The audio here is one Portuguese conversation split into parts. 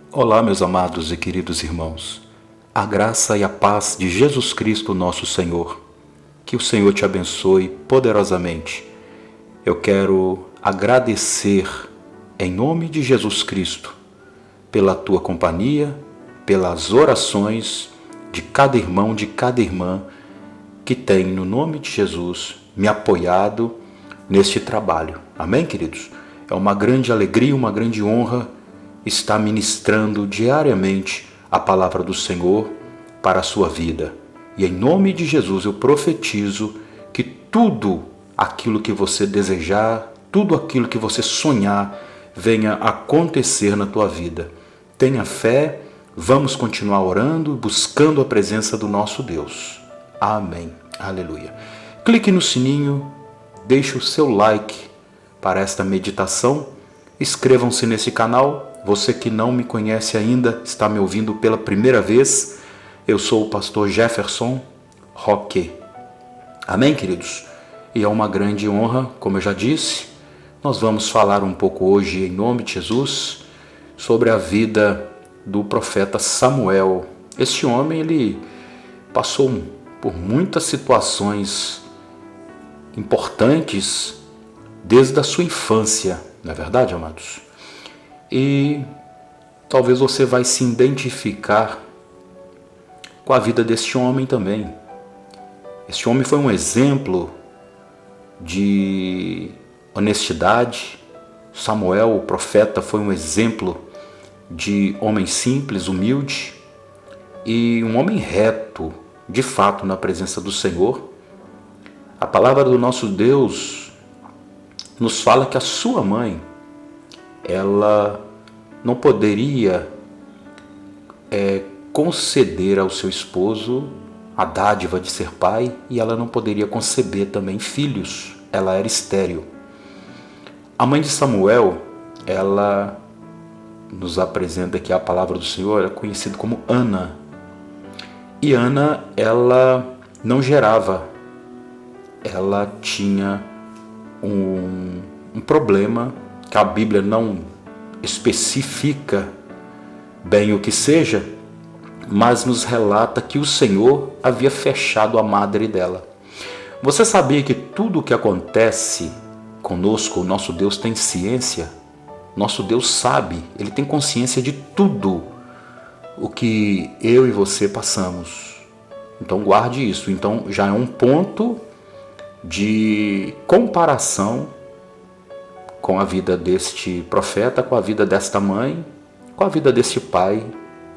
Olá, meus amados e queridos irmãos. A graça e a paz de Jesus Cristo, nosso Senhor. Que o Senhor te abençoe poderosamente. Eu quero agradecer, em nome de Jesus Cristo, pela tua companhia, pelas orações de cada irmão, de cada irmã que tem, no nome de Jesus, me apoiado neste trabalho. Amém, queridos? É uma grande alegria, uma grande honra estar ministrando diariamente a palavra do Senhor para a sua vida. E em nome de Jesus eu profetizo que tudo aquilo que você desejar, tudo aquilo que você sonhar, venha acontecer na tua vida. Tenha fé, vamos continuar orando, buscando a presença do nosso Deus. Amém. Aleluia. Clique no sininho, deixe o seu like para esta meditação, inscrevam-se nesse canal. Você que não me conhece ainda, está me ouvindo pela primeira vez, eu sou o pastor Jefferson Roque. Amém, queridos? E é uma grande honra, como eu já disse, nós vamos falar um pouco hoje, em nome de Jesus, sobre a vida do profeta Samuel. Este homem, ele passou por muitas situações importantes desde a sua infância, não é verdade, amados? E talvez você vai se identificar com a vida deste homem também. Este homem foi um exemplo de honestidade. Samuel, o profeta, foi um exemplo de homem simples, humilde e um homem reto, de fato, na presença do Senhor. A palavra do nosso Deus nos fala que a sua mãe, ela não poderia conceder ao seu esposo a dádiva de ser pai, e ela não poderia conceber também filhos. Ela era estéril. A mãe de Samuel, ela nos apresenta aqui a palavra do Senhor, é conhecida como Ana. E Ana, ela não gerava. Ela tinha um problema que a Bíblia não especifica bem o que seja, mas nos relata que o Senhor havia fechado a madre dela. Você sabia que tudo o que acontece conosco, o nosso Deus tem ciência? Nosso Deus sabe, Ele tem consciência de tudo o que eu e você passamos. Então guarde isso. Então já é um ponto de comparação com a vida deste profeta, com a vida desta mãe, com a vida deste pai.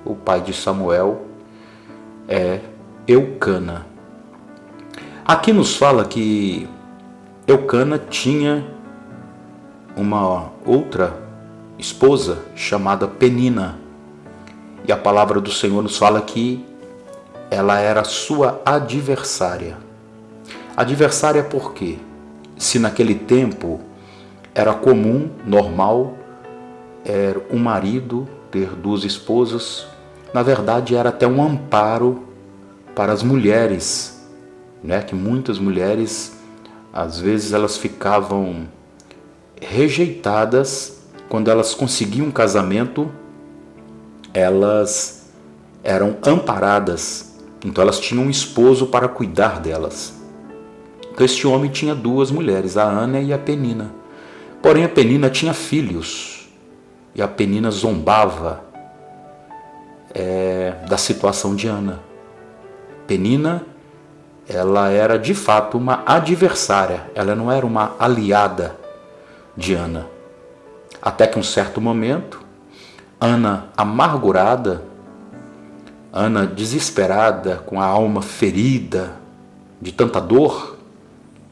O pai de Samuel é Eucana. Aqui nos fala que Eucana tinha uma outra esposa chamada Penina. E a palavra do Senhor nos fala que ela era sua adversária. Adversária por quê? Se naquele tempo era comum, normal, era um marido ter duas esposas, na verdade era até um amparo para as mulheres, né? Que muitas mulheres, às vezes elas ficavam rejeitadas, quando elas conseguiam um casamento, elas eram amparadas, então elas tinham um esposo para cuidar delas. Então este homem tinha duas mulheres, a Ana e a Penina. Porém, a Penina tinha filhos, e a Penina zombava da situação de Ana. Penina, ela era de fato uma adversária, ela não era uma aliada de Ana. Até que um certo momento, Ana amargurada, Ana desesperada, com a alma ferida de tanta dor,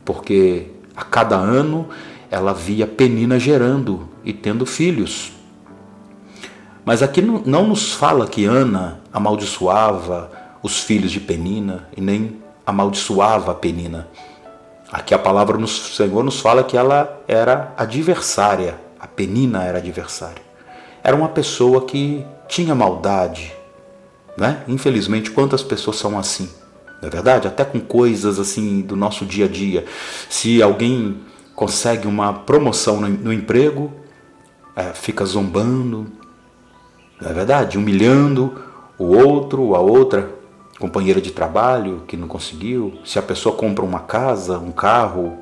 porque a cada ano ela via Penina gerando e tendo filhos. Mas aqui não nos fala que Ana amaldiçoava os filhos de Penina e nem amaldiçoava a Penina. Aqui a palavra do Senhor nos fala que ela era adversária, a Penina era adversária. Era uma pessoa que tinha maldade, né? Infelizmente, quantas pessoas são assim? Não é verdade? Até com coisas assim do nosso dia a dia. Se alguém consegue uma promoção no emprego, fica zombando, não é verdade? Humilhando o outro, a outra companheira de trabalho que não conseguiu. Se a pessoa compra uma casa, um carro,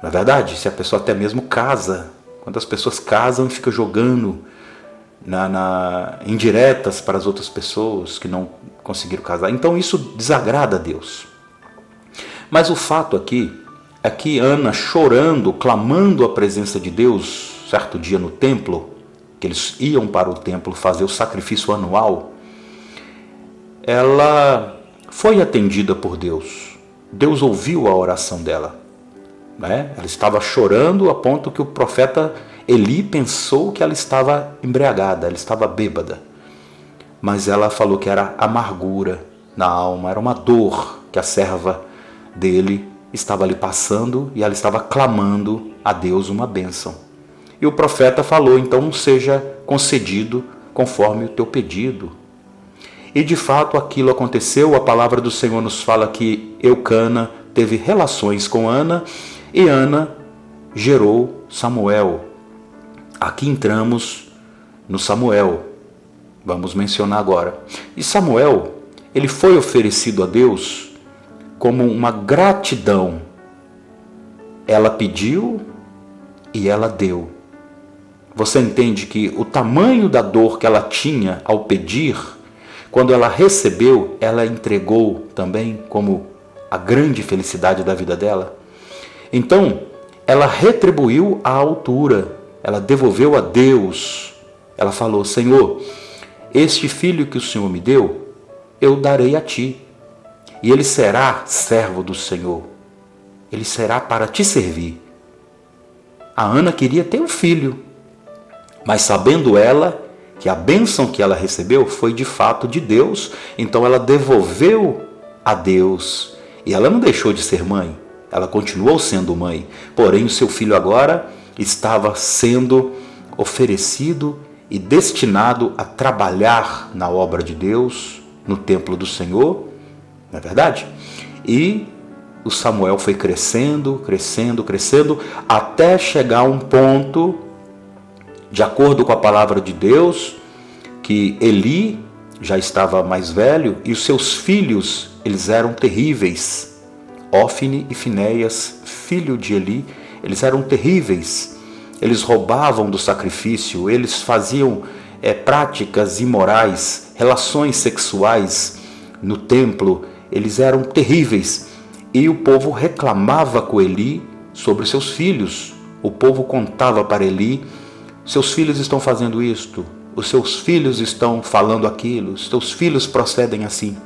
não é verdade? Se a pessoa até mesmo casa, quantas pessoas casam e ficam jogando indiretas para as outras pessoas que não conseguiram casar. Então isso desagrada a Deus. Mas o fato aqui é que Ana, chorando, clamando a presença de Deus, certo dia no templo, que eles iam para o templo fazer o sacrifício anual, ela foi atendida por Deus. Deus ouviu a oração dela, né? Ela estava chorando a ponto que o profeta Eli pensou que ela estava embriagada, ela estava bêbada. Mas ela falou que era amargura na alma, era uma dor que a serva dele estava ali passando e ela estava clamando a Deus uma bênção. E o profeta falou, então seja concedido conforme o teu pedido. E de fato aquilo aconteceu. A palavra do Senhor nos fala que Eucana teve relações com Ana e Ana gerou Samuel. Aqui entramos no Samuel. Vamos mencionar agora. E Samuel, ele foi oferecido a Deus como uma gratidão. Ela pediu e ela deu. Você entende que o tamanho da dor que ela tinha ao pedir, quando ela recebeu, ela entregou também como a grande felicidade da vida dela? Então, ela retribuiu à altura, ela devolveu a Deus. Ela falou, Senhor, este filho que o Senhor me deu, eu darei a ti. E ele será servo do Senhor. Ele será para te servir. A Ana queria ter um filho, mas sabendo ela que a bênção que ela recebeu foi de fato de Deus, então ela devolveu a Deus. E ela não deixou de ser mãe, ela continuou sendo mãe. Porém, o seu filho agora estava sendo oferecido e destinado a trabalhar na obra de Deus, no templo do Senhor, não é verdade? E o Samuel foi crescendo, crescendo, crescendo, até chegar a um ponto, de acordo com a palavra de Deus, que Eli já estava mais velho e os seus filhos, eles eram terríveis. Ófine e Finéias, filho de Eli, eles eram terríveis. Eles roubavam do sacrifício, eles faziam práticas imorais, relações sexuais no templo. Eles eram terríveis e o povo reclamava com Eli sobre seus filhos. O povo contava para Eli, seus filhos estão fazendo isto, os seus filhos estão falando aquilo, os teus filhos procedem assim.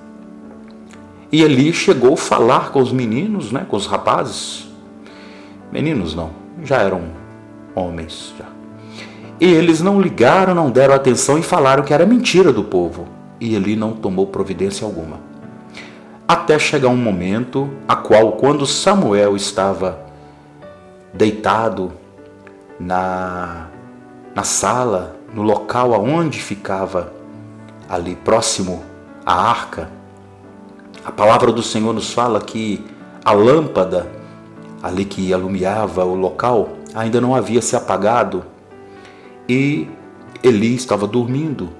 E Eli chegou a falar com os meninos, né, com os rapazes. Meninos não, já eram homens. Já. E eles não ligaram, não deram atenção e falaram que era mentira do povo. E Eli não tomou providência alguma. Até chegar um momento a qual, quando Samuel estava deitado na sala, no local aonde ficava ali próximo à arca, a palavra do Senhor nos fala que a lâmpada ali que alumiava o local ainda não havia se apagado e Eli estava dormindo.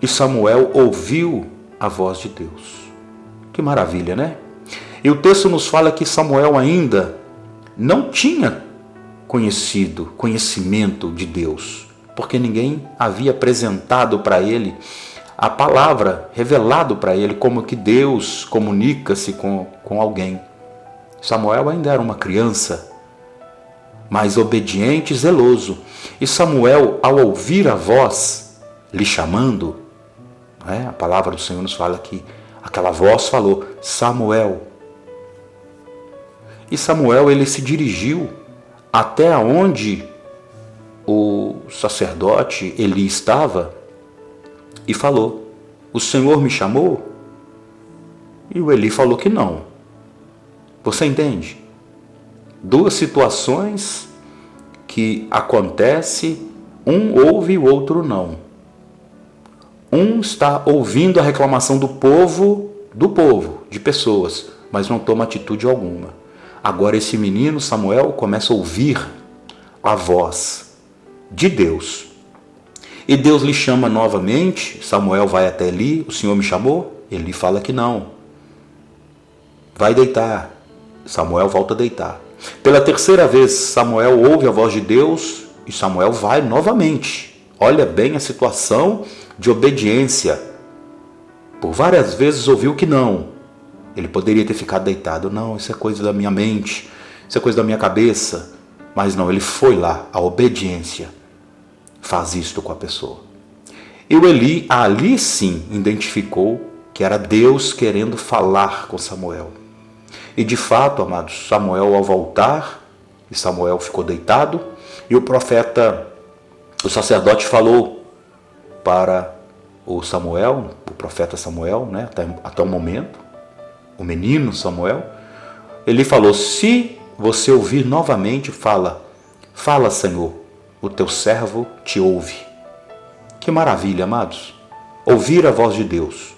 E Samuel ouviu a voz de Deus. Que maravilha, né? E o texto nos fala que Samuel ainda não tinha conhecimento de Deus, porque ninguém havia apresentado para ele a palavra, revelado para ele como que Deus comunica-se com alguém. Samuel ainda era uma criança, mas obediente e zeloso. E Samuel, ao ouvir a voz lhe chamando, a palavra do Senhor nos fala que aquela voz falou, Samuel. E Samuel, ele se dirigiu até onde o sacerdote Eli estava e falou, o Senhor me chamou? E o Eli falou que não. Você entende? Duas situações que acontecem, um ouve e o outro não. Um está ouvindo a reclamação do povo, de pessoas, mas não toma atitude alguma. Agora esse menino, Samuel, começa a ouvir a voz de Deus. E Deus lhe chama novamente, Samuel vai até Eli, o Senhor me chamou? Eli fala que não. Vai deitar. Samuel volta a deitar. Pela terceira vez, Samuel ouve a voz de Deus e Samuel vai novamente. Olha bem a situação de obediência. Por várias vezes ouviu que não. Ele poderia ter ficado deitado. Não, isso é coisa da minha mente, isso é coisa da minha cabeça. Mas não, ele foi lá. A obediência faz isto com a pessoa. E o Eli, ali sim, identificou que era Deus querendo falar com Samuel. E de fato, amados, Samuel ao voltar, e Samuel ficou deitado, e o sacerdote falou para o Samuel, o profeta Samuel, né, até o momento, o menino Samuel, ele falou: se você ouvir novamente, fala, Senhor, o teu servo te ouve. Que maravilha, amados, ouvir a voz de Deus,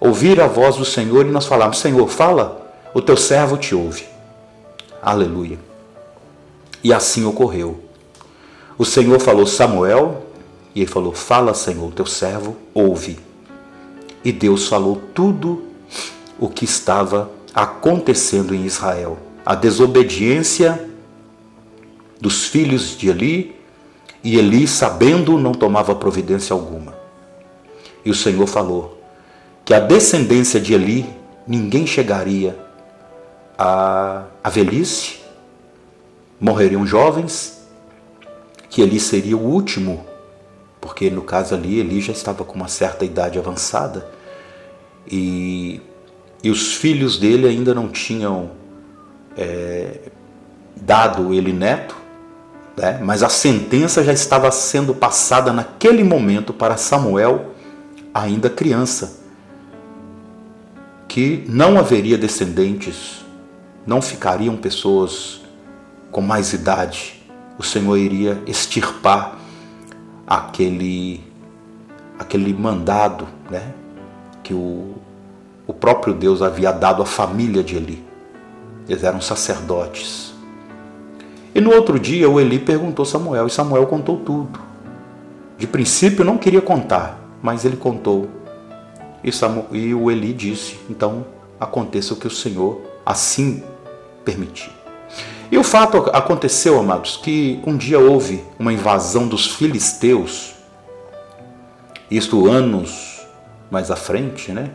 ouvir a voz do Senhor e nós falarmos: Senhor, fala, o teu servo te ouve. Aleluia. E assim ocorreu. O Senhor falou: Samuel, e ele falou: fala, Senhor, o teu servo ouve. E Deus falou tudo o que estava acontecendo em Israel. A desobediência dos filhos de Eli, e Eli, sabendo, não tomava providência alguma. E o Senhor falou que a descendência de Eli, ninguém chegaria à velhice, morreriam jovens, que Eli seria o último, porque no caso ali Eli já estava com uma certa idade avançada, e os filhos dele ainda não tinham dado ele neto, né? Mas a sentença já estava sendo passada naquele momento para Samuel, ainda criança, que não haveria descendentes, não ficariam pessoas com mais idade. O Senhor iria extirpar aquele mandado, né, que o próprio Deus havia dado à família de Eli. Eles eram sacerdotes. E no outro dia o Eli perguntou a Samuel, e Samuel contou tudo. De princípio não queria contar, mas ele contou. E o Eli disse: então aconteça o que o Senhor assim permitir. E o fato aconteceu, amados, que um dia houve uma invasão dos filisteus, isto anos mais à frente, né?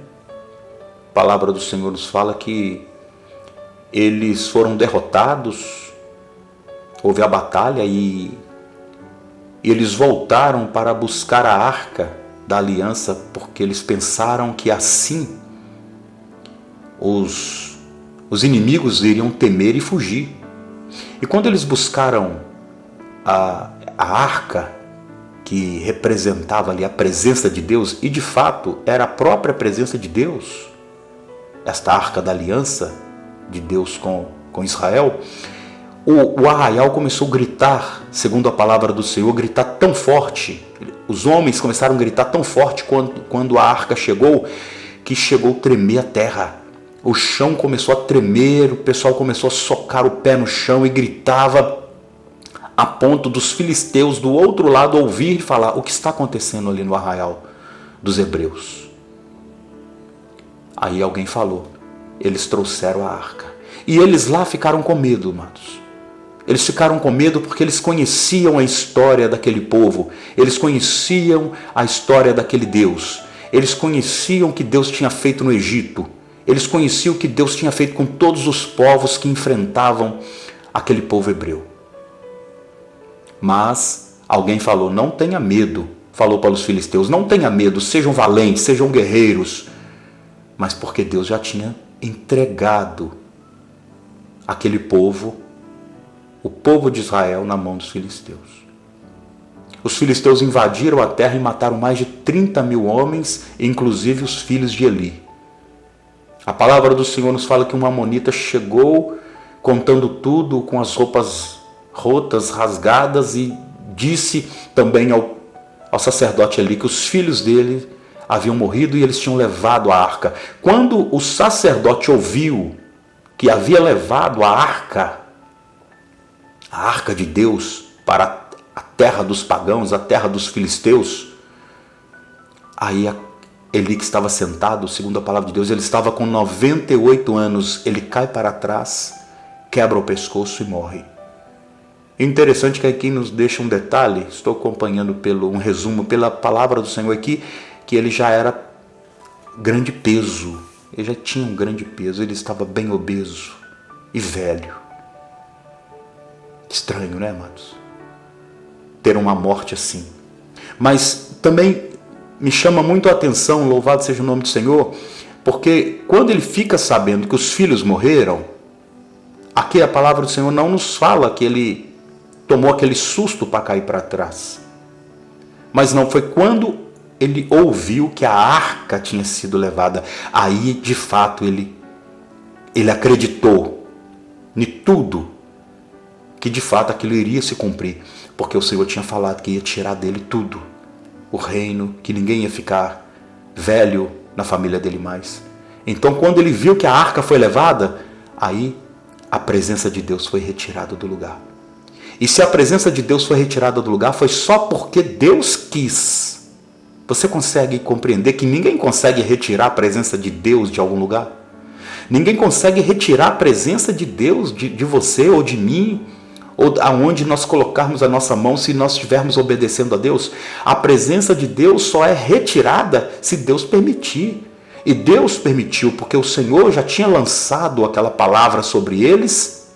A palavra do Senhor nos fala que eles foram derrotados, houve a batalha e eles voltaram para buscar a arca da aliança, porque eles pensaram que assim os inimigos iriam temer e fugir. E quando eles buscaram a arca, que representava ali a presença de Deus, e de fato era a própria presença de Deus, esta arca da aliança de Deus com Israel, o arraial começou a gritar, segundo a palavra do Senhor, gritar tão forte, os homens começaram a gritar tão forte quando a arca chegou, que chegou a tremer a terra. O chão começou a tremer, o pessoal começou a socar o pé no chão e gritava, a ponto dos filisteus do outro lado ouvir e falar: o que está acontecendo ali no arraial dos hebreus? Aí alguém falou: eles trouxeram a arca. E eles lá ficaram com medo, amados. Eles ficaram com medo porque eles conheciam a história daquele povo, eles conheciam a história daquele Deus, eles conheciam o que Deus tinha feito no Egito, eles conheciam o que Deus tinha feito com todos os povos que enfrentavam aquele povo hebreu. Mas alguém falou: não tenha medo, falou para os filisteus: não tenha medo, sejam valentes, sejam guerreiros. Mas porque Deus já tinha entregado aquele povo, o povo de Israel, na mão dos filisteus. Os filisteus invadiram a terra e mataram mais de 30 mil homens, inclusive os filhos de Eli. A palavra do Senhor nos fala que uma amonita chegou contando tudo, com as roupas rotas, rasgadas, e disse também ao sacerdote ali que os filhos dele haviam morrido e eles tinham levado a arca. Quando o sacerdote ouviu que havia levado a arca de Deus para a terra dos pagãos, a terra dos filisteus. Aí Eli, que estava sentado, segundo a palavra de Deus, ele estava com 98 anos, ele cai para trás, quebra o pescoço e morre. Interessante que aqui nos deixa um detalhe, estou acompanhando um resumo pela palavra do Senhor aqui, que ele já era grande peso, ele já tinha um grande peso, ele estava bem obeso e velho. Estranho, né, amados? Ter uma morte assim. Mas também me chama muito a atenção, louvado seja o nome do Senhor, porque quando ele fica sabendo que os filhos morreram, aqui a palavra do Senhor não nos fala que ele tomou aquele susto para cair para trás. Mas não, foi quando ele ouviu que a arca tinha sido levada. Aí, de fato, ele acreditou em tudo, que de fato aquilo iria se cumprir, porque o Senhor tinha falado que ia tirar dele tudo, o reino, que ninguém ia ficar velho na família dele mais. Então, quando ele viu que a arca foi levada, aí a presença de Deus foi retirada do lugar. E se a presença de Deus foi retirada do lugar, foi só porque Deus quis. Você consegue compreender que ninguém consegue retirar a presença de Deus de algum lugar? Ninguém consegue retirar a presença de Deus de você ou de mim, ou aonde nós colocarmos a nossa mão, se nós estivermos obedecendo a Deus. A presença de Deus só é retirada se Deus permitir. E Deus permitiu, porque o Senhor já tinha lançado aquela palavra sobre eles,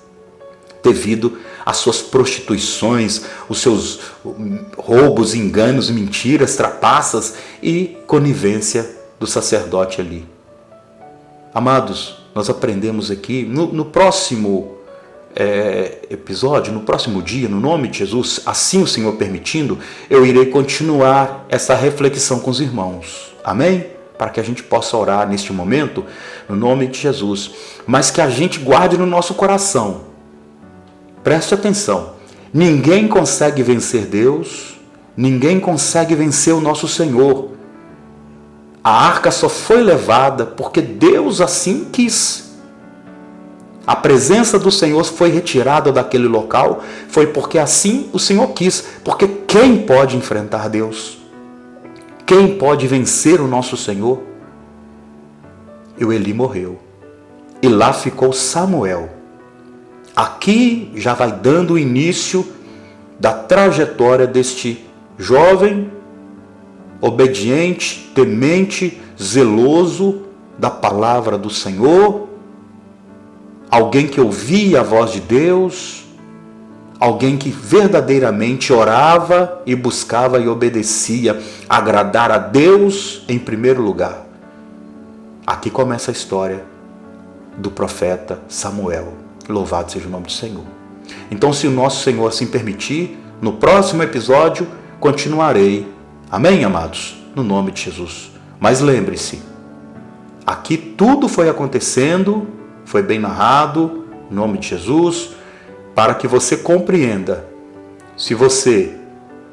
devido às suas prostituições, os seus roubos, enganos, mentiras, trapaças e conivência do sacerdote ali. Amados, nós aprendemos aqui, no próximo episódio, no próximo dia, no nome de Jesus, assim o Senhor permitindo, eu irei continuar essa reflexão com os irmãos. Amém? Para que a gente possa orar neste momento, no nome de Jesus. Mas que a gente guarde no nosso coração. Preste atenção. Ninguém consegue vencer Deus, ninguém consegue vencer o nosso Senhor. A arca só foi levada porque Deus assim quis. A presença do Senhor foi retirada daquele local, foi porque assim o Senhor quis. Porque quem pode enfrentar Deus? Quem pode vencer o nosso Senhor? E o Eli morreu. E lá ficou Samuel. Aqui já vai dando o início da trajetória deste jovem, obediente, temente, zeloso da palavra do Senhor, alguém que ouvia a voz de Deus, alguém que verdadeiramente orava e buscava e obedecia, agradar a Deus em primeiro lugar. Aqui começa a história do profeta Samuel. Louvado seja o nome do Senhor. Então, se o nosso Senhor assim permitir, no próximo episódio continuarei. Amém, amados? No nome de Jesus. Mas lembre-se, aqui tudo foi acontecendo, foi bem narrado, em nome de Jesus, para que você compreenda. Se você,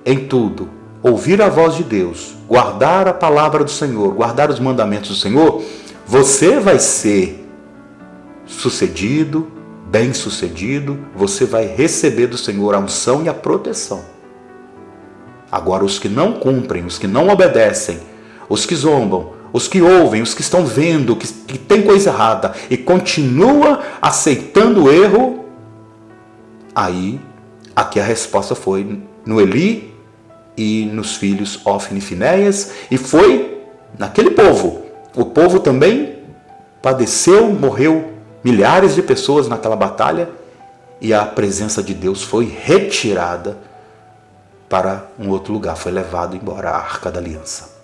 em tudo, ouvir a voz de Deus, guardar a palavra do Senhor, guardar os mandamentos do Senhor, você vai ser sucedido, bem-sucedido, você vai receber do Senhor a unção e a proteção. Agora, os que não cumprem, os que não obedecem, os que zombam, os que ouvem, os que estão vendo que tem coisa errada e continua aceitando o erro, aí, aqui a resposta foi no Eli e nos filhos Ofni e Finéias, e foi naquele povo. O povo também padeceu, morreu milhares de pessoas naquela batalha, e a presença de Deus foi retirada para um outro lugar, foi levado embora a Arca da Aliança.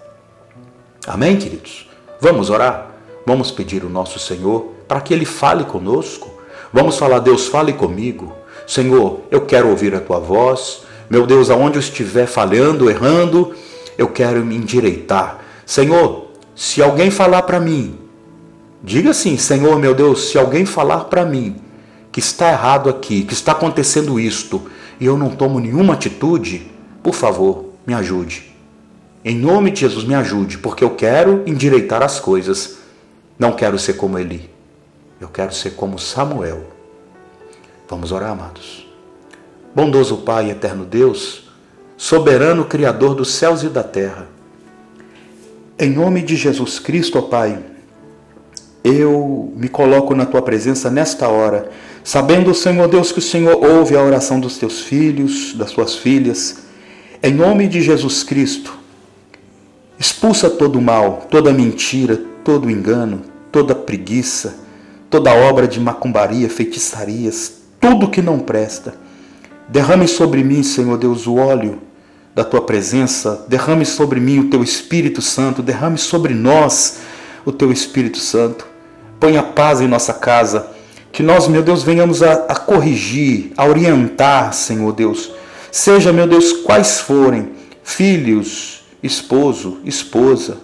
Amém, queridos? Vamos orar? Vamos pedir ao nosso Senhor para que Ele fale conosco. Vamos falar: Deus, fale comigo. Senhor, eu quero ouvir a Tua voz. Meu Deus, aonde eu estiver falhando, errando, eu quero me endireitar. Senhor, se alguém falar para mim, diga assim: Senhor, meu Deus, se alguém falar para mim que está errado aqui, que está acontecendo isto, e eu não tomo nenhuma atitude, por favor, me ajude. Em nome de Jesus, me ajude, porque eu quero endireitar as coisas. Não quero ser como Eli. Eu quero ser como Samuel. Vamos orar, amados. Bondoso Pai, eterno Deus, soberano Criador dos céus e da terra. Em nome de Jesus Cristo, ó Pai, eu me coloco na Tua presença nesta hora, sabendo, Senhor Deus, que o Senhor ouve a oração dos Teus filhos, das Tuas filhas. Em nome de Jesus Cristo, expulsa todo o mal, toda mentira, todo engano, toda preguiça, toda obra de macumbaria, feitiçarias, tudo que não presta. Derrame sobre mim, Senhor Deus, o óleo da Tua presença, derrame sobre mim o Teu Espírito Santo, derrame sobre nós o Teu Espírito Santo. Ponha paz em nossa casa, que nós, meu Deus, venhamos a corrigir, a orientar, Senhor Deus. Seja, meu Deus, quais forem, filhos, esposo, esposa,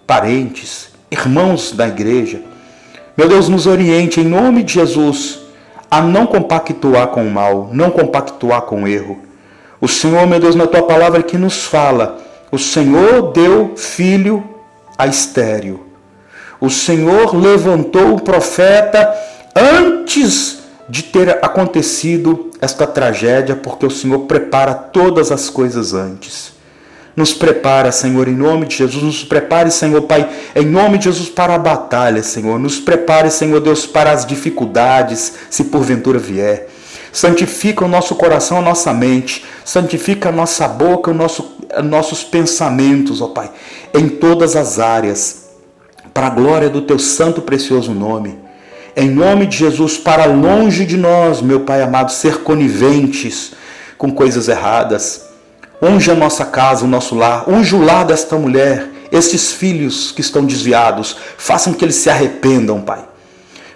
parentes, irmãos da igreja. Meu Deus, nos oriente em nome de Jesus a não compactuar com o mal, não compactuar com o erro. O Senhor, meu Deus, na Tua palavra que nos fala, o Senhor deu filho a estéril. O Senhor levantou o profeta antes de ter acontecido esta tragédia, porque o Senhor prepara todas as coisas antes. Nos prepara, Senhor, em nome de Jesus. Nos prepare, Senhor, Pai, em nome de Jesus, para a batalha, Senhor. Nos prepare, Senhor Deus, para as dificuldades, se porventura vier. Santifica o nosso coração, a nossa mente. Santifica a nossa boca, nossos pensamentos, ó Pai, em todas as áreas, para a glória do Teu santo e precioso nome. Em nome de Jesus, para longe de nós, meu Pai amado, ser coniventes com coisas erradas. Unge a nossa casa, o nosso lar, unge o lar desta mulher, estes filhos que estão desviados, façam que eles se arrependam, Pai.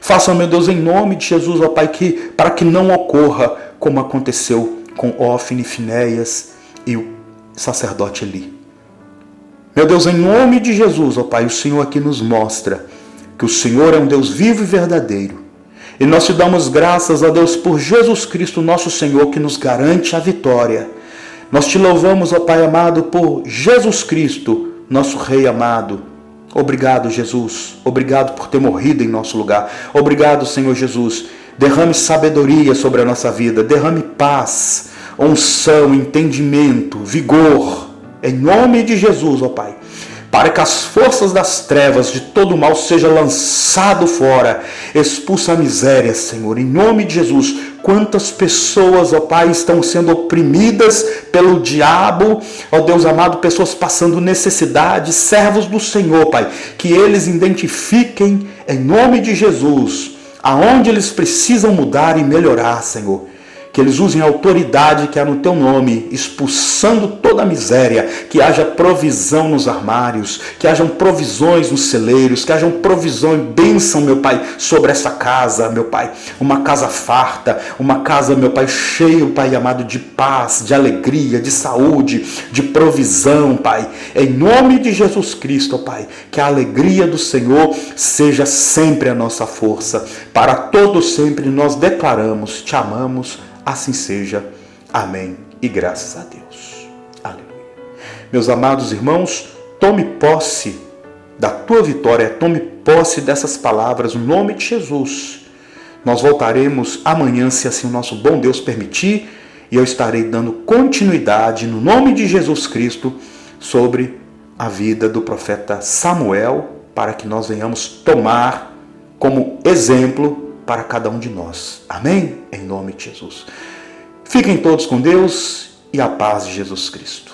Façam, meu Deus, em nome de Jesus, ó Pai, para que não ocorra como aconteceu com Hófni, Finéias e o sacerdote Eli. Meu Deus, em nome de Jesus, ó Pai, o Senhor aqui nos mostra que o Senhor é um Deus vivo e verdadeiro. E nós te damos graças, ó Deus, por Jesus Cristo, nosso Senhor, que nos garante a vitória. Nós te louvamos, ó Pai amado, por Jesus Cristo, nosso Rei amado. Obrigado, Jesus. Obrigado por ter morrido em nosso lugar. Obrigado, Senhor Jesus. Derrame sabedoria sobre a nossa vida. Derrame paz, unção, entendimento, vigor. Em nome de Jesus, ó Pai. Para que as forças das trevas de todo mal sejam lançado fora. Expulsa a miséria, Senhor. Em nome de Jesus. Quantas pessoas, ó Pai, estão sendo oprimidas pelo diabo, ó Deus amado, pessoas passando necessidade, servos do Senhor, Pai, que eles identifiquem em nome de Jesus aonde eles precisam mudar e melhorar, Senhor. Que eles usem a autoridade que há no Teu nome, expulsando toda a miséria, que haja provisão nos armários, que hajam provisões nos celeiros, que hajam provisão e bênção, meu Pai, sobre essa casa, meu Pai. Uma casa farta, uma casa, meu Pai, cheia, Pai amado, de paz, de alegria, de saúde, de provisão, Pai. Em nome de Jesus Cristo, Pai, que a alegria do Senhor seja sempre a nossa força. Para todos sempre nós declaramos, te amamos, assim seja. Amém. E graças a Deus. Aleluia. Meus amados irmãos, tome posse da tua vitória, tome posse dessas palavras no nome de Jesus. Nós voltaremos amanhã, se assim o nosso bom Deus permitir, e eu estarei dando continuidade no nome de Jesus Cristo sobre a vida do profeta Samuel, para que nós venhamos tomar como exemplo para cada um de nós. Amém? Em nome de Jesus. Fiquem todos com Deus e a paz de Jesus Cristo.